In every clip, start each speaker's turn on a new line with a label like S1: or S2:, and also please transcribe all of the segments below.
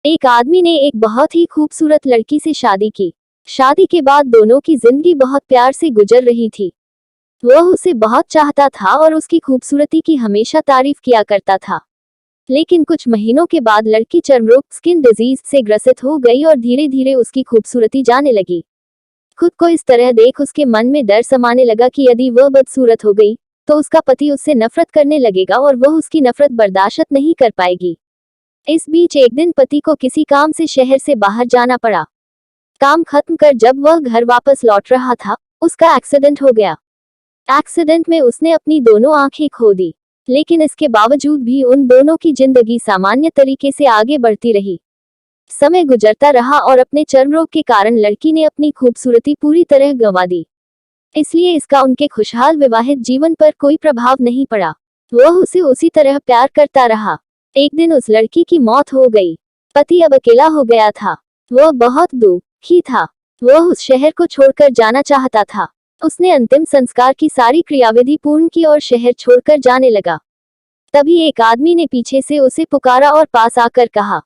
S1: एक आदमी ने एक बहुत ही खूबसूरत लड़की से शादी की। शादी के बाद दोनों की जिंदगी बहुत प्यार से गुजर रही थी। वह उसे बहुत चाहता था और उसकी खूबसूरती की हमेशा तारीफ किया करता था। लेकिन कुछ महीनों के बाद लड़की चर्मरोग स्किन डिजीज से ग्रसित हो गई और धीरे धीरे उसकी खूबसूरती जाने लगी। खुद को इस तरह देख उसके मन में डर समाने लगा कि यदि वह बदसूरत हो गई तो उसका पति उससे नफरत करने लगेगा और वह उसकी नफरत बर्दाश्त नहीं कर पाएगी। इस बीच एक दिन पति को किसी काम से शहर से बाहर जाना पड़ा। काम खत्म कर जब वह घर वापस लौट रहा था, उसका एक्सीडेंट हो गया। एक्सीडेंट में उसने अपनी दोनों आंखें खो दी, लेकिन इसके बावजूद भी उन दोनों की जिंदगी सामान्य तरीके से आगे बढ़ती रही। समय गुजरता रहा और अपने चर्मरोग के कारण लड़की ने अपनी खूबसूरती पूरी तरह गंवा दी। इसलिए इसका उनके खुशहाल विवाहित जीवन पर कोई प्रभाव नहीं पड़ा। वह उसे उसी तरह प्यार करता रहा। एक दिन उस लड़की की मौत हो गई। पति अब अकेला हो गया था। वह बहुत दुखी था। वह उस शहर को छोड़कर जाना चाहता था। उसने अंतिम संस्कार की सारी क्रियाविधि पूर्ण की और शहर छोड़कर जाने लगा। तभी एक आदमी ने पीछे से उसे पुकारा और पास आकर कहा,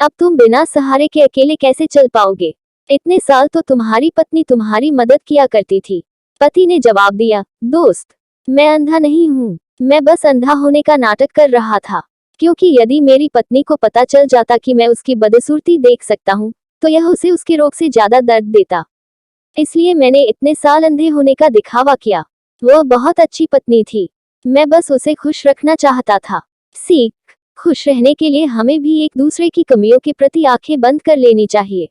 S1: अब तुम बिना सहारे के अकेले कैसे चल पाओगे? इतने साल तो तुम्हारी पत्नी तुम्हारी मदद किया करती थी। पति ने जवाब दिया, दोस्त, मैं अंधा नहीं हूँ। मैं बस अंधा होने का नाटक कर रहा था, क्योंकि यदि मेरी पत्नी को पता चल जाता कि मैं उसकी बदसूरती देख सकता हूँ, तो यह उसे उसके रोग से ज्यादा दर्द देता। इसलिए मैंने इतने साल अंधे होने का दिखावा किया। वह बहुत अच्छी पत्नी थी। मैं बस उसे खुश रखना चाहता था। सीख, खुश रहने के लिए हमें भी एक दूसरे की कमियों के प्रति आंखें बंद कर लेनी चाहिए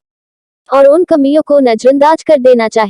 S1: और उन कमियों को नजरअंदाज कर देना चाहिए।